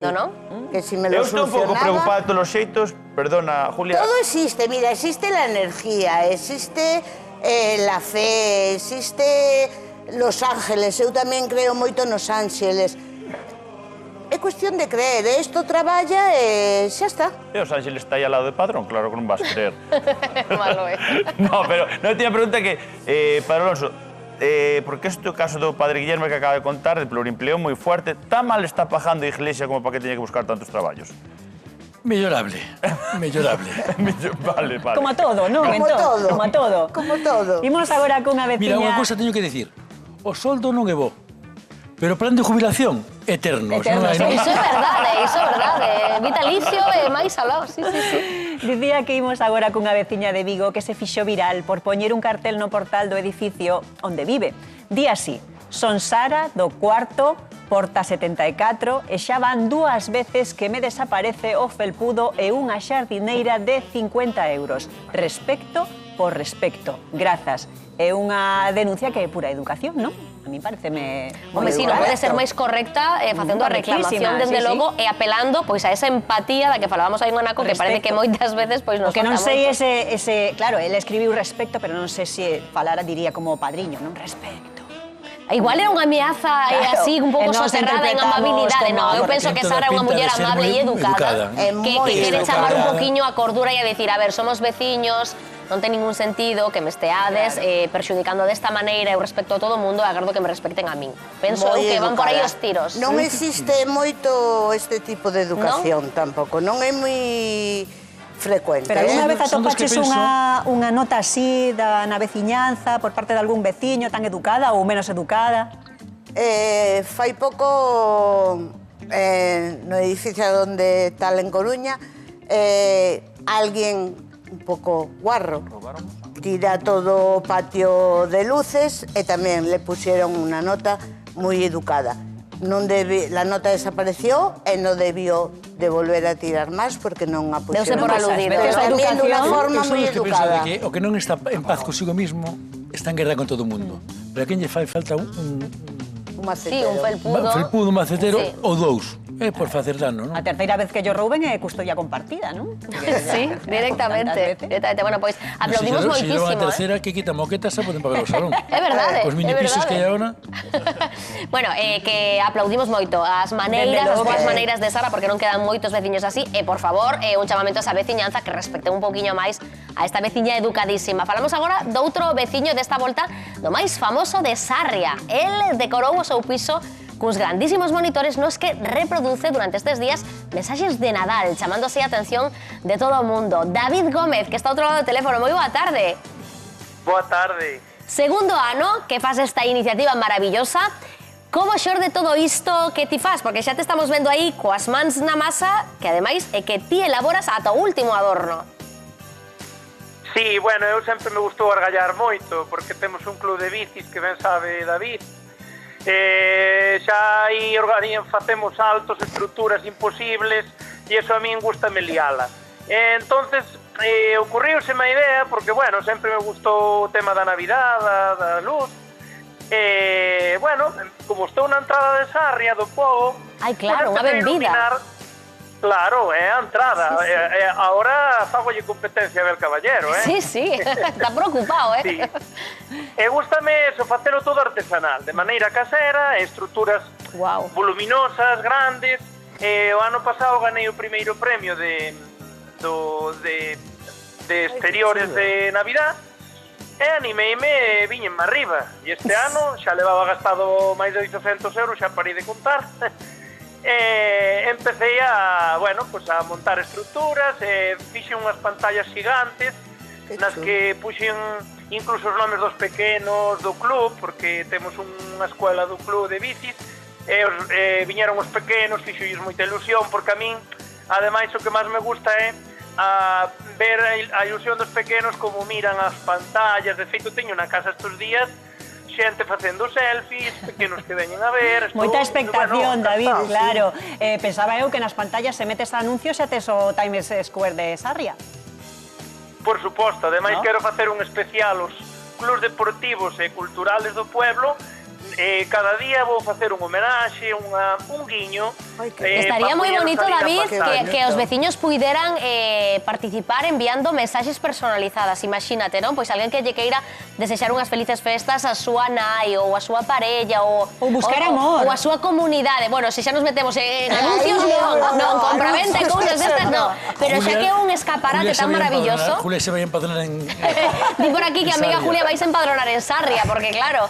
¿No? Que si me lo Eu estou un pouco solucionaba... preocupado todos os xeitos, perdona, Julia. Todo existe, mira, existe la energía, existe la fe, existe los ángeles, eu tamén creo moito nos ángeles. É cuestión de creer, isto traballa e xa está. E os Ángeles está aí ao lado de Padrón, claro que non vas creer. Malo, No, pero non tiña pregunta que, Padre Alonso, porque este caso do Padre Guillermo que acaba de contar, de plurimpleo moi fuerte, tan mal está pagando a Iglesia como para que teña que buscar tantos traballos? Mellorable, mellorable. Vale. Como todo, non? Como todo. Como todo. Como todo. Imos agora cunha veciña... Mira, unha cousa teño que dicir. O soldo non é bo, pero o plan de jubilación, eternos. Eternos, Non hai- Iso é verdade. Vitalicio e máis aló, sí. Dicía que imos agora cunha veciña de Vigo que se fixo viral por poñer un cartel no portal do edificio onde vive. Di así: son Sara, do cuarto, porta 74, e xa van 2 veces que me desaparece o felpudo e unha xardineira de 50 euros. Respecto por respecto. Grazas. É unha denuncia que é pura educación, non? A mí pareceme... Home, si, non pode ser máis correcta facendo a reclamación, dende logo, e apelando pois a esa empatía da que falábamos aí en Anaco, que parece que moitas veces pois nos que non falta sei moito. ese... Claro, ele escribiu respecto, pero non sei se falara, diría como padriño, non? Respecto. Igual era unha ameaza así, un pouco Nos soterrada en interpretamos amabilidade. como No, eu algo penso que Toda Sara é unha pinta muller de ser amable moi e educada. moi Que quere educada. chamar un poquinho a cordura e a decir, a ver, somos veciños, non ten ningún sentido que me esteades perxudicando desta maneira, eu respeto a todo o mundo e agardo que me respecten a min. Penso Moi que van por aí educada. os tiros. Non existe moito este tipo de educación tampouco, non é moi frecuente. Pero alguna vez Son dos que atopaches penso- unha nota así na veciñanza por parte de algún veciño tan educada ou menos educada? Fai pouco no edificio onde tal en Coruña alguén un pouco guarro tira todo o patio de luces e tamén le pusieron unha nota moi educada. La nota desapareció e non debió de volver a tirar máis porque non a pusieron. Deuse por aludido. Pero Esa tamén de unha educación, forma Eu son moi dos que penso de educada. que o que non está en paz consigo mismo está en guerra con todo o mundo. Pero a quen lle fai falta un Un Sí, un macetero. felpudo, un macetero Sí. ou 2. É por facer dano, non? A terceira vez que yo rouben é custodia compartida, non? Sí, directamente. Bueno, pois aplaudimos Se moitísimo. a terceira que quita moquetas se poden pagar o salón. É verdade, Os mini pisos que hai agora. Bueno, que aplaudimos moito as maneiras, Dende as logo boas que- maneiras de Sara, porque non quedan moitos veciños así, e por favor, un chamamento a esa veciñanza que respecte un poquinho máis a esta veciña educadísima. Falamos agora doutro veciño desta volta, do máis famoso de Sarria. El decorou o seu piso cuns grandísimos monitores nos que reproduce durante estes días mensaxes de Nadal, chamando así a atención de todo o mundo. David Gómez, que está ao outro lado do teléfono, moi boa tarde. Boa tarde. Segundo ano que faz esta iniciativa maravillosa. Como xorde todo isto que ti faz? Porque xa te estamos vendo aí coas mans na masa, que ademais é que ti elaboras ata o último adorno. Sí, bueno, eu sempre me gustou argallar moito, porque temos un club de bicis que ben sabe David. Xa aí facemos saltos, estruturas imposibles, e iso a min gusta me liala. Entonces, ocurriuseme a idea, porque, bueno, sempre me gustou o tema da Navidad, da luz. Bueno, como estou na entrada de Sarria, do Pobo... Ai, claro, unha pues, empecé a benvida. iluminar. Claro, é a entrada. Ahora fagolle competencia a Bel Caballero, Sí, está preocupado, Sí. E gústame eso, facelo todo artesanal, de maneira casera, estruturas Guau. voluminosas, grandes. O ano pasado ganei o primeiro premio de exteriores de Navidad e animeime e viñenme arriba. E este ano xa levaba gastado máis de 800 euros, xa parei de contar. Empecé a montar estruturas, fixe unhas pantallas gigantes nas que puxen incluso os nomes dos pequenos do club, porque temos unha escuela do club de bicis, viñeron os pequenos, fixolles moita ilusión, porque a min, ademais, o que máis me gusta é ver a ilusión dos pequenos como miran as pantallas. De feito, teño na casa estes días xente facendo selfies, pequenos que veñen a ver. Moita expectación, David, encantado, claro. Pensaba eu que nas pantallas se metes anuncios e tes o Times Square de Sarria. Por suposto, ademais ¿No? quero facer un especial aos clubs deportivos e culturales do pueblo, cada día vou facer un homenaxe, un guiño. Estaría moi bonito, David, que os veciños puideran participar enviando mensaxes personalizadas. Imagínate, non? Pois alguén que lle queira desexar unhas felices festas a súa nai ou a súa parella ou buscar amor. Ou a súa comunidade. Bueno, se xa nos metemos en anuncios, non, compraventa e cousas destas, non. Pero xa que é un escaparate tan maravilloso. Julia se vai empadronar en... Di por aquí que a amiga Julia vais a empadronar en Sarria, porque claro,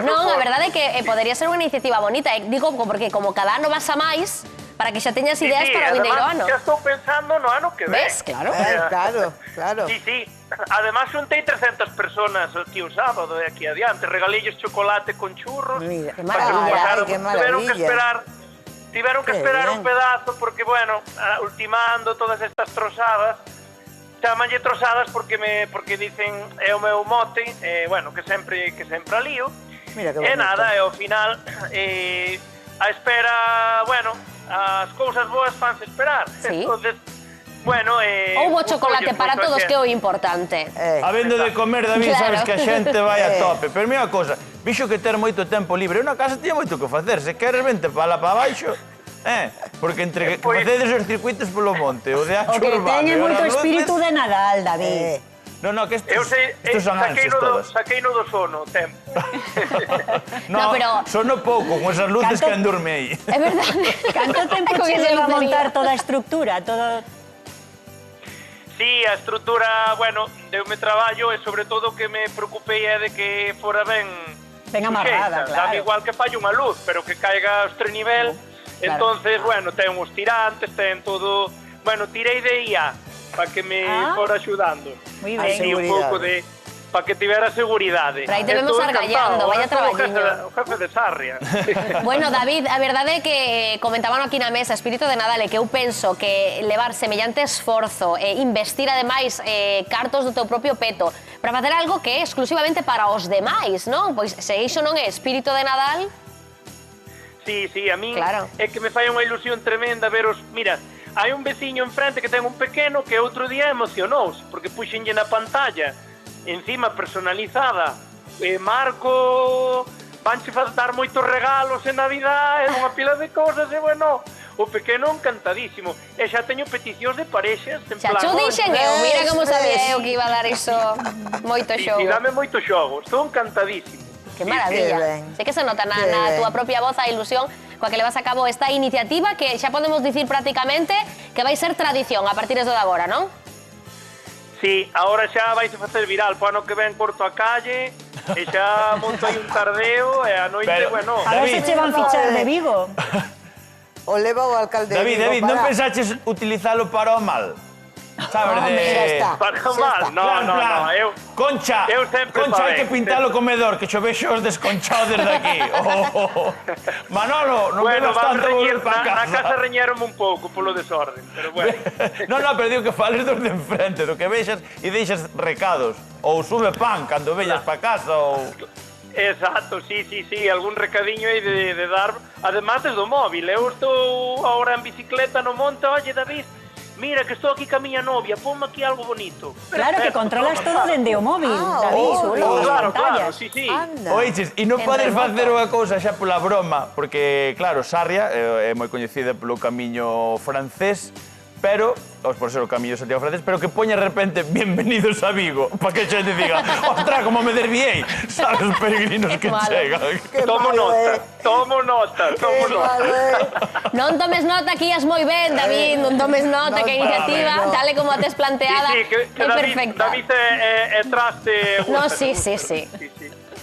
non, a verdade é que podería ser unha iniciativa bonita. Digo, porque como cada ano vas a máis, para que xa teñas ideas para o vindeiro ano. Xa estou pensando no ano que ven. Ves? Claro. Claro. Sí. Además, xuntei 300 personas aquí o sábado, aquí adiante. Regalilles chocolate con churros. Mira, qué maravilla, qué maravilla. Tiveron que esperar un pedazo porque, bueno, ultimando todas estas trozadas, chamanlle trozadas porque dicen é o meu mote, bueno, que sempre a lío. Mira que bonito. E nada, e ao final, a espera, bueno, as cousas boas fanse esperar. Sí. Entonces, bueno, houbo chocolate para todos, que é o importante. Habendo de comer, David, Claro. sabes que a xente vai a tope. Pero mira unha cosa, vixo que ter moito tempo libre. Na casa tiña moito que facer. Se queres, vente para baixo. Porque entre que facedes os circuitos polo monte, o de O ancho que urbano... teñe e moito as luces- espírito de Nadal, David. No, que Eu sei, estos son ansias todas. saquei no do sono, tempo. No, pero- sono pouco, con esas luces Canto- que endurme aí. É verdade. Canto tempo Con che ese leva a lucerío. montar toda a estructura, todo... Sí, a estrutura, bueno, deume traballo e sobre todo que me preocupei é de que fora ben amarrada, suxeita. claro. Dame igual que falle unha luz, pero que caiga aos tres nivel. Entonces, bueno, ten uns tirantes, ten todo... Bueno, tirei de IA para que me fora axudando. Moi ben. Así un pouco de... para que tivera seguridade. Pero aí te vemos Estou argallando, encantado, vaya sou o traballiño. o jefe de Sarria. Bueno, David, a verdade é que comentaban aquí na mesa, espírito de Nadal, e que eu penso que levar semellante esforzo e investir ademais cartos do teu propio peto para facer algo que é exclusivamente para os demais, non? Pois se iso non é espírito de Nadal... Sí, a min Claro. é que me fai unha ilusión tremenda veros... Mira, hai un veciño enfrente que ten un pequeno que outro día emocionouse porque puxenlle na pantalla encima personalizada Marco, vanche dar moitos regalos en Navidad, unha pila de cosas e bueno, o pequeno encantadísimo. E xa teño peticións de parexas en Xa plan... cho dixen eu, mira como ves. sabía eu que iba a dar iso moito Sí, xogo. dame moito xogo, estou encantadísimo. Que Que maravilla. ben. Sei que se nota na Que ben. túa propia voz a ilusión coa que levas a cabo esta iniciativa que xa podemos dicir prácticamente que vai ser tradición a partir de agora, non? Sí, agora xa vais a facer viral, po ano que ven corto a calle e xa monto aí un tardeo e a noite, Pero- bueno... A ver se che van fichar de Vigo. O leva o alcalde de David, Vigo non para- pensaches utilizalo para o mal? Sabes, Hombre, xa está. Para xa mal, está. no, eu... Concha, eu sempre Concha, pa hai que ben, pintar o sempre. comedor, que xo vexo os desconchados desde aquí. Manolo, non Bueno, bebas van tanto volver reñer, para na casa. casa reñeron un pouco polo desorden, pero bueno. No, pero digo que fales dos de enfrente, do que vexas e deixas recados. Ou sube pan cando veñas para casa, ou... Exacto, sí, algún recadiño aí de dar, además desde o móvil. Eu estou agora en bicicleta no monte, oye, David, mira que estou aquí ca miña novia, ponme aquí algo bonito. Claro que Perfecto, controlas toma, todo toma. dende o móvil, David, chulo. as Claro, pantallas. sí. Anda. Oiches, e non En podes remoto. facer unha cousa xa pola broma, porque, claro, Sarria é moi coñecida polo camiño francés, pero, por ser o camiño de Santiago francés, pero que poña de repente bienvenidos a Vigo, para que a xente diga, ostras, como me desviei, sabes, os peregrinos que malo. chegan. Que Tomo malo, nota, tomo nota. Que malo, Non tomes nota que ias moi ben, David, non tomes nota que a iniciativa, no. tal e como a tes planteada, que é perfecta. David é traste... No, gusta, sí. sí.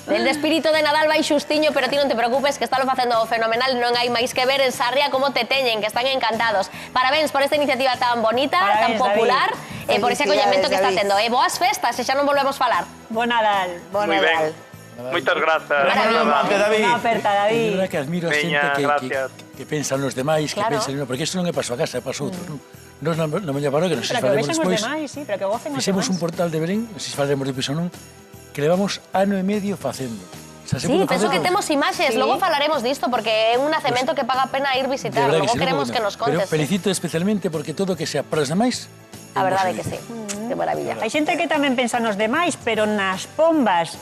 Del de espírito de Nadal vai xustiño, pero ti non te preocupes que estalo facendo fenomenal, non hai máis que ver en Sarria como te teñen, que están encantados. Parabéns por esta iniciativa tan bonita, Parabéns, tan popular, e por ese Felicidades, acollemento que está David. tendo. E boas festas, e xa non volvemos falar. Bo Nadal. Bon Muy Nadal. ben. Moitas grazas. Maravilla. Mate, David. Unha aperta, De David. verdad que admiro a Veña, xente gracias. que pensan nos demais, que Claro. pensan, porque isto non é paso a casa, é paso outro, non? Nos na miña parroquia, non sei se Pero que falaremos vexen os despois, demais, sí, pero que gocen os fixemos un demais. portal de Belén, non sei se falaremos depois ou non, que levamos ano e medio facendo. O sea, se Sí, pudo penso facer que todo. temos imaxes, Sí. logo falaremos disto, porque é un nacemento que paga a pena ir De visitar, verdad logo sí, queremos no, que nos Pero contes. felicito especialmente porque todo que sea para os demais A verdade é que sí. Que maravilla. Hai xente que tamén pensa nos demais, pero nas pombas.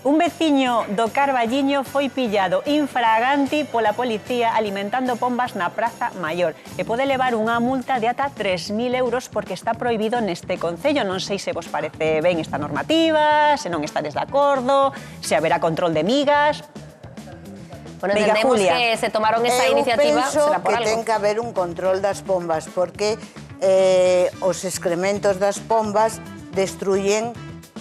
Un veciño do Carballiño foi pillado infraganti pola policía alimentando pombas na Praza Maior e pode levar unha multa de ata 3.000 euros porque está prohibido neste concello. Non sei se vos parece ben esta normativa, se non estades de acordo, se haberá control de migas. Bueno, Venga, entendemos Julia. que se tomaron esa iniciativa, penso será por que algo. ten que haber un control das pombas, porque os excrementos das pombas destruyen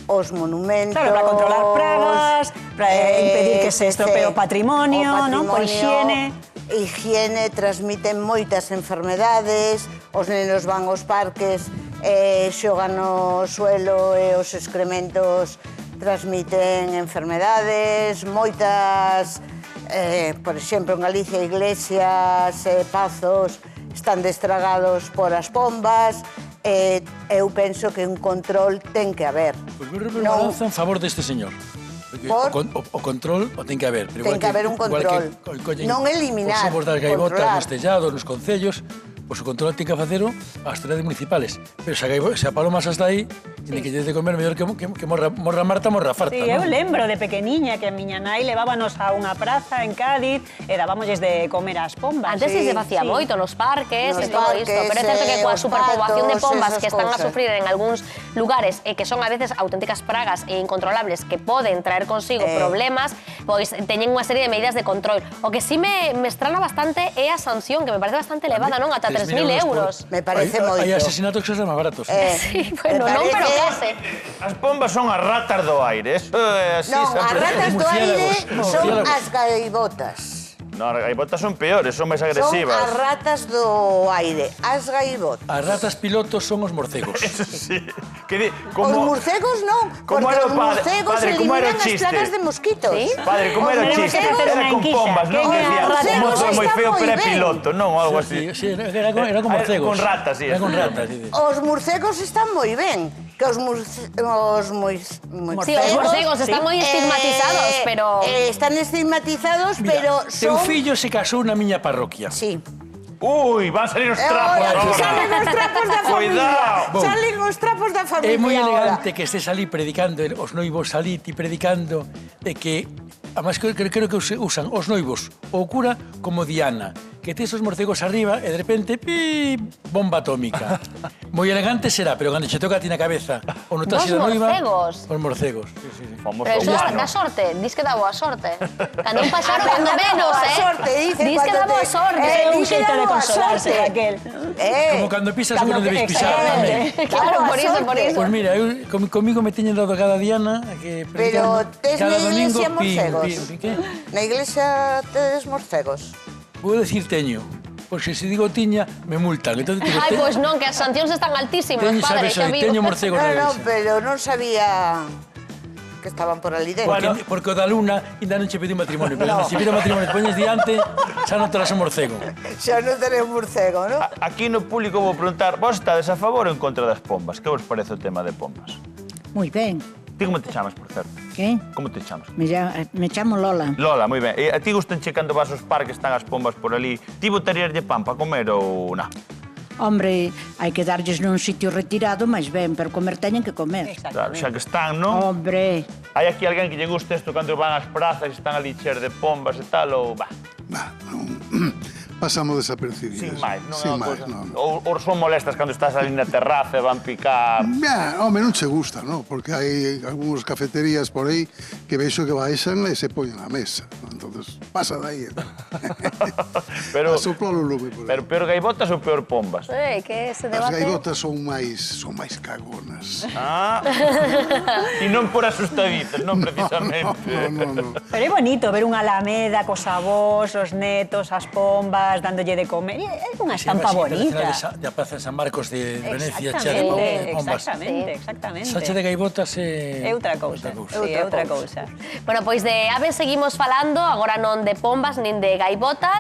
os monumentos... Claro, para controlar pragas, para impedir que se estropee o patrimonio, ¿no? Por higiene. Higiene, transmiten moitas enfermedades, os nenos van aos parques, xogan no suelo e os excrementos transmiten enfermedades, moitas... por exemplo, en Galicia, iglesias, pazos están destragados por as pombas. Eu penso que un control ten que haber. Pois me representanza en favor deste señor. O control o ten que haber. Ten que haber un control. Non eliminar, os ovos das gaivotas controlar. nos tellados, nos concellos, pois o control ten que facelo as autoridades municipales. Pero se a paloma xa está aí, tiene que lle de comer mellor que morra Marta, morra farta. Sí, eu lembro de pequeniña que a miña nai levábanos a unha praza en Cádiz e dábamosles de comer ás pombas. Antes sí se facía moito nos parques e todo isto, pero é certo que coa os superpoboación de patos, pombas esas que están a cousas. sufrir en algúns lugares e que son a veces auténticas pragas e incontrolables que poden traer consigo problemas, pois teñen unha serie de medidas de control. O que sí me estrana bastante é a sanción, que me parece bastante elevada, non? Ata 3.000 euros. Me parece moito. Hai asesinatos que son máis baratos. Sí, bueno, non, pero case. As pombas son as ratas do aire, eso é así. Non, as ratas do aire son Murciélagos. as gaivotas. Non, as gaivotas son peores, son máis Son agresivas. as ratas do aire, as gaivotas. As ratas pilotos son os morcegos. Eso sí. Que di, Os como... morcegos non, como porque era os o padre? morcegos Padre, como era o eliminan as chiste? plagas de mosquitos. Sí? Padre, como era o Tenemos chiste? que hacer Era unha con enquisa. pombas, non? Que Decía, os o mozo é moi está feo, moi pero é ben. piloto, non? Algo así. Sí, era con morcegos. Con ratas, sí. Era con ratas, sí. Os morcegos están moi ben, que os Sí, os morcegos... morcegos están moi estigmatizados, pero... Están estigmatizados, pero Teu son... fillo se casou na miña parroquia. Sí. Ui, van salir os trapos Ahora, agora. salen os trapos da familia. Cuidado. Salen os trapos da familia. É moi ahora. elegante que estés ali predicando, os noivos ali ti predicando, e que, además, creo que usan os noivos ou o cura como Diana, que tes os morcegos arriba e de repente, pi, bomba atómica. Moi elegante será, pero cando che toca a ti na cabeza ou no traxe da noiva... morcegos? Os morcegos, sí, sí. Famoso Pero eso humano. da sorte, dis que dá boa sorte. Cando un paxaro, cando menos, boa sorte, dice, Dis que dá cuando boa te- sorte. É un dice xeito da de boa consolarse, sorte. Raquel. Como cando pisas onde non debes pisar Exactamente. tamén. Claro, por iso, por iso. Pois mira, comigo me teñen dado cada Diana que Pero tes cada na domingo iglesia morcegos? ¿qué? Na iglesia tedes morcegos. Puedo decir teño, porque se digo tiña me multan. Entonces digo, Ai, pois non, que as sancións están altísimas, teño, padre, sabes, xa vivo. teño morcegos na No, iglesia. pero non sabía que estaban por ali dentro. Porque o da luna ainda non che pediu matrimonio, pero se pide matrimonio te poñes diante, xa non terás un morcego. Xa non tenes morcego, non? Aquí no público vou preguntar, vos estades a favor ou en contra das pombas? Que vos parece o tema de pombas? Muy bien. Ti como te chamas, por certo? ¿Qué? Como te chamas? Me llamo Lola. Lola, moi ben. E a ti gustan cando vas aos parques, están as pombas por ali. Ti botaríaslle pan para comer ou na? Hombre, hai que darlles nun sitio retirado, máis ben, pero comer teñen que comer. Claro, xa que están, non? Hombre, Hai aquí alguén que lle guste isto cando van ás prazas e están ali cheas de pombas e tal, ou... Bah, Bah, non. Pasamos desapercibidos. sin máis, non é Sin unha máis, cousa... non. Ou son molestas cando estás ali na terraza e van picar... Home, non che gusta, non? Porque hai algúns cafeterías por aí que veixo que baixan e se poñen á mesa. Entonces, pasa de aí. Pero, A soplar o lume por aí. pero peor gaivotas ou peor pombas? Que ese As debate... gaivotas son máis cagonas. Ah, e non por asustaditas, non precisamente. No. Pero é bonito ver unha alameda cos avós, os netos, as pombas, dándolle de comer. É unha estampa bonita. Da Praza de San Marcos de Venecia, chea de bombas. Exactamente. Sacha de gaivotas É outra cousa. Sí, é outra cousa. Bueno, pois de aves seguimos falando, agora non de pombas nin de gaivotas.